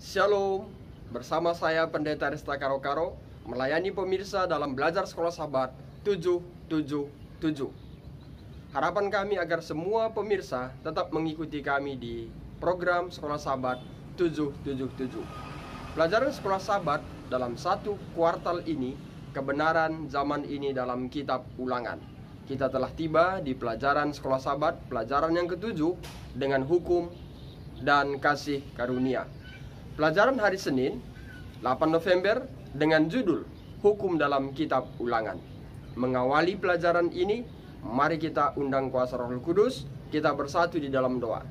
Shalom, bersama saya Pendeta Resta Karo-Karo melayani pemirsa dalam belajar sekolah sahabat 777. Harapan kami agar semua pemirsa tetap mengikuti kami di program sekolah sahabat 777. Pelajaran sekolah sahabat dalam satu kuartal ini, kebenaran zaman ini dalam kitab Ulangan. Kita telah tiba di pelajaran sekolah sahabat, pelajaran yang ketujuh dengan hukum dan kasih karunia. Pelajaran hari Senin 8 November dengan judul Hukum dalam Kitab Ulangan. Mengawali pelajaran ini, mari kita undang kuasa Roh Kudus, kita bersatu di dalam doa.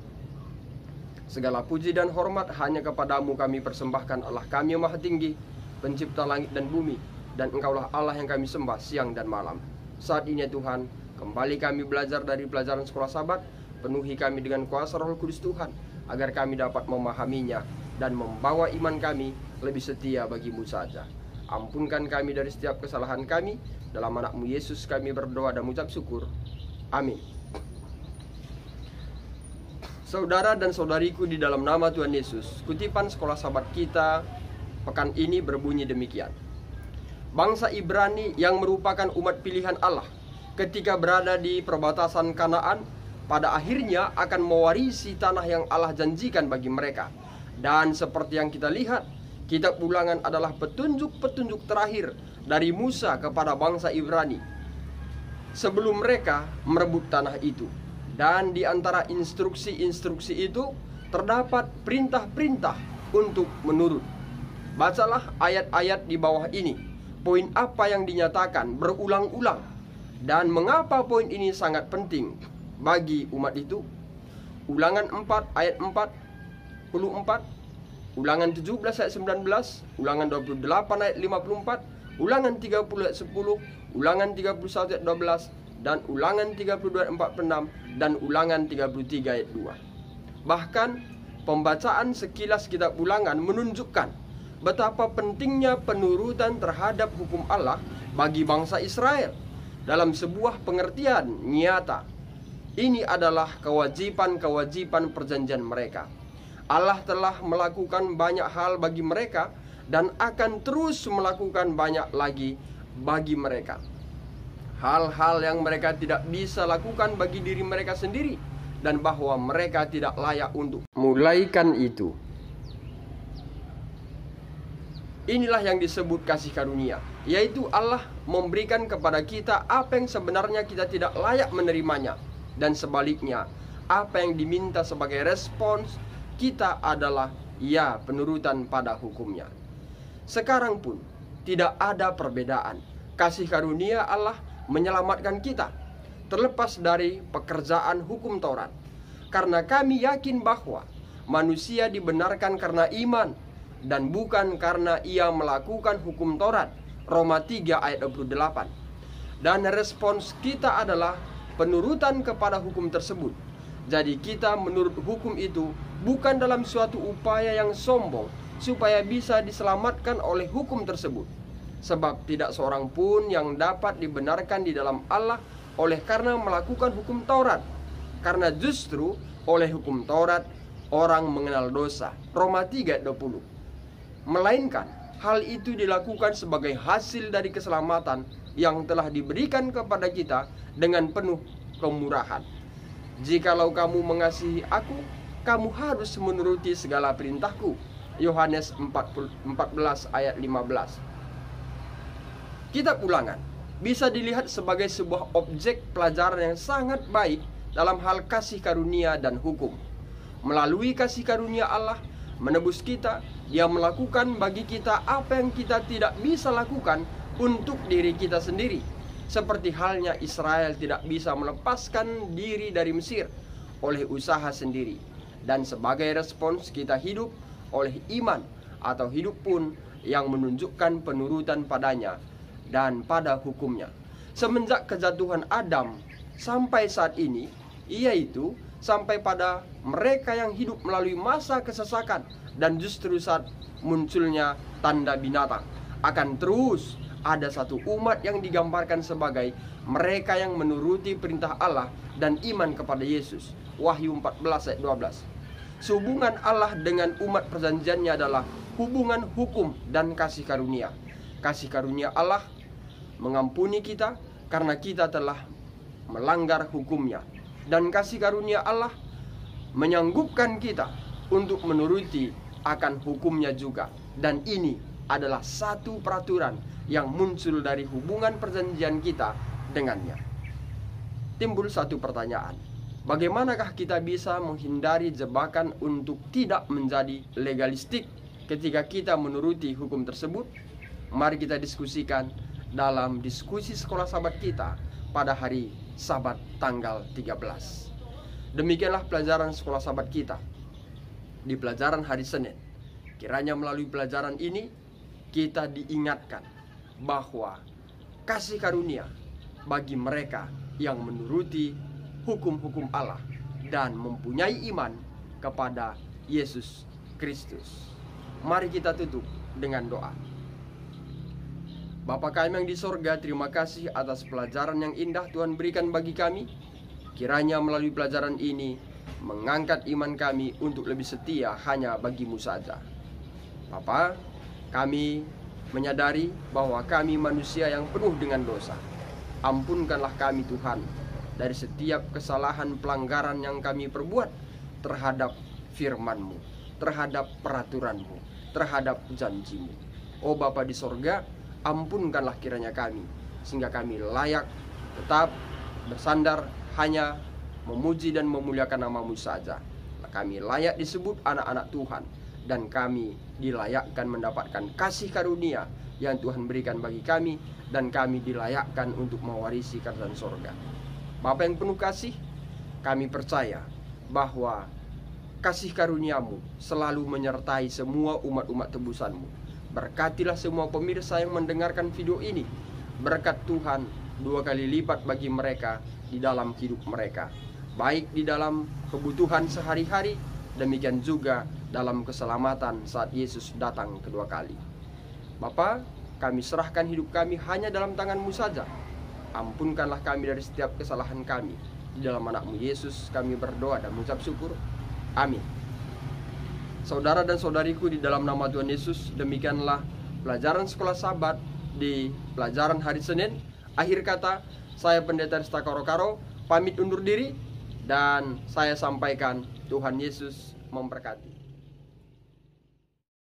Segala puji dan hormat hanya kepadamu kami persembahkan, Allah kami yang maha tinggi, pencipta langit dan bumi, dan Engkaulah Allah yang kami sembah siang dan malam. Saat ini ya Tuhan, kembali kami belajar dari pelajaran sekolah sahabat, penuhi kami dengan kuasa Roh Kudus Tuhan, agar kami dapat memahaminya dan membawa iman kami lebih setia bagimu saja. Ampunkan kami dari setiap kesalahan kami, dalam anak-Mu Yesus kami berdoa dan mengucap syukur. Amin. Saudara dan saudariku di dalam nama Tuhan Yesus, kutipan sekolah sahabat kita pekan ini berbunyi demikian. Bangsa Ibrani yang merupakan umat pilihan Allah ketika berada di perbatasan Kanaan, pada akhirnya akan mewarisi tanah yang Allah janjikan bagi mereka. Dan seperti yang kita lihat, kitab Ulangan adalah petunjuk-petunjuk terakhir dari Musa kepada bangsa Ibrani sebelum mereka merebut tanah itu. Dan di antara instruksi-instruksi itu terdapat perintah-perintah untuk menurut. Bacalah ayat-ayat di bawah ini. Poin apa yang dinyatakan berulang-ulang dan mengapa poin ini sangat penting bagi umat itu. Ulangan 4 ayat 44, Ulangan 17 ayat 19, Ulangan 28 ayat 54, Ulangan 30 ayat 10, Ulangan 31 ayat 12, dan Ulangan 32 ayat 46, dan Ulangan 33 ayat 2. Bahkan pembacaan sekilas kitab Ulangan menunjukkan betapa pentingnya penurutan terhadap hukum Allah bagi bangsa Israel dalam sebuah pengertian nyata. Ini adalah kewajiban-kewajiban perjanjian mereka. Allah telah melakukan banyak hal bagi mereka dan akan terus melakukan banyak lagi bagi mereka. Hal-hal yang mereka tidak bisa lakukan bagi diri mereka sendiri dan bahwa mereka tidak layak untuk mulaikan itu. Inilah yang disebut kasih karunia, yaitu Allah memberikan kepada kita apa yang sebenarnya kita tidak layak menerimanya. Dan sebaliknya, apa yang diminta sebagai respons kita adalah ya penurutan pada hukumnya. Sekarang pun tidak ada perbedaan. Kasih karunia Allah menyelamatkan kita terlepas dari pekerjaan hukum Taurat. Karena kami yakin bahwa manusia dibenarkan karena iman dan bukan karena ia melakukan hukum Taurat. Roma 3 ayat 28. Dan respons kita adalah penurutan kepada hukum tersebut. Jadi kita menurut hukum itu bukan dalam suatu upaya yang sombong supaya bisa diselamatkan oleh hukum tersebut. Sebab tidak seorang pun yang dapat dibenarkan di dalam Allah oleh karena melakukan hukum Taurat. Karena justru oleh hukum Taurat orang mengenal dosa. Roma 3 ayat 20. Melainkan hal itu dilakukan sebagai hasil dari keselamatan yang telah diberikan kepada kita dengan penuh kemurahan. Jikalau kamu mengasihi aku, kamu harus menuruti segala perintahku. Yohanes 14 ayat 15. Kitab Ulangan bisa dilihat sebagai sebuah objek pelajaran yang sangat baik dalam hal kasih karunia dan hukum. Melalui kasih karunia Allah menebus kita, Dia melakukan bagi kita apa yang kita tidak bisa lakukan untuk diri kita sendiri. Seperti halnya Israel tidak bisa melepaskan diri dari Mesir oleh usaha sendiri. Dan sebagai respons kita hidup oleh iman atau hidup pun yang menunjukkan penurutan padanya dan pada hukumnya. Semenjak kejatuhan Adam sampai saat ini, yaitu sampai pada mereka yang hidup melalui masa kesesakan dan justru saat munculnya tanda binatang, akan terus ada satu umat yang digambarkan sebagai mereka yang menuruti perintah Allah dan iman kepada Yesus. Wahyu 14 ayat 12. Sehubungan Allah dengan umat perjanjiannya adalah hubungan hukum dan kasih karunia. Kasih karunia Allah mengampuni kita karena kita telah melanggar hukumnya. Dan kasih karunia Allah menyanggupkan kita untuk menuruti akan hukumnya juga. Dan ini adalah satu peraturan yang muncul dari hubungan perjanjian kita dengannya. Timbul satu pertanyaan, bagaimanakah kita bisa menghindari jebakan untuk tidak menjadi legalistik ketika kita menuruti hukum tersebut? Mari kita diskusikan dalam diskusi sekolah sahabat kita pada hari Sabat tanggal 13. Demikianlah pelajaran sekolah sahabat kita di pelajaran hari Senin. Kiranya melalui pelajaran ini kita diingatkan bahwa kasih karunia bagi mereka yang menuruti hukum-hukum Allah dan mempunyai iman kepada Yesus Kristus. Mari kita tutup dengan doa. Bapa kami yang di sorga, terima kasih atas pelajaran yang indah Tuhan berikan bagi kami. Kiranya melalui pelajaran ini mengangkat iman kami untuk lebih setia hanya bagi-Mu saja. Bapa, kami menyadari bahwa kami manusia yang penuh dengan dosa. Ampunkanlah kami Tuhan dari setiap kesalahan pelanggaran yang kami perbuat terhadap firman-Mu, terhadap peraturan-Mu, terhadap janji-Mu. Oh Bapa di sorga, ampunkanlah kiranya kami, sehingga kami layak tetap bersandar hanya memuji dan memuliakan nama-Mu saja. Kami layak disebut anak-anak Tuhan, dan kami dilayakkan mendapatkan kasih karunia yang Tuhan berikan bagi kami, dan kami dilayakkan untuk mewarisi kerajaan sorga. Bapa yang penuh kasih, kami percaya bahwa kasih karunia-Mu selalu menyertai semua umat-umat tebusan-Mu. Berkatilah semua pemirsa yang mendengarkan video ini. Berkat Tuhan 2 kali lipat bagi mereka di dalam hidup mereka, baik di dalam kebutuhan sehari-hari, demikian juga dalam keselamatan saat Yesus datang kedua kali. Bapa, kami serahkan hidup kami hanya dalam tangan-Mu saja. Ampunkanlah kami dari setiap kesalahan kami. Di dalam anak-Mu Yesus kami berdoa dan mengucap syukur. Amin. Saudara dan saudariku di dalam nama Tuhan Yesus, demikianlah pelajaran sekolah Sabat di pelajaran hari Senin. Akhir kata, saya Pendeta Rista Karo-Karo pamit undur diri, dan saya sampaikan Tuhan Yesus memberkati.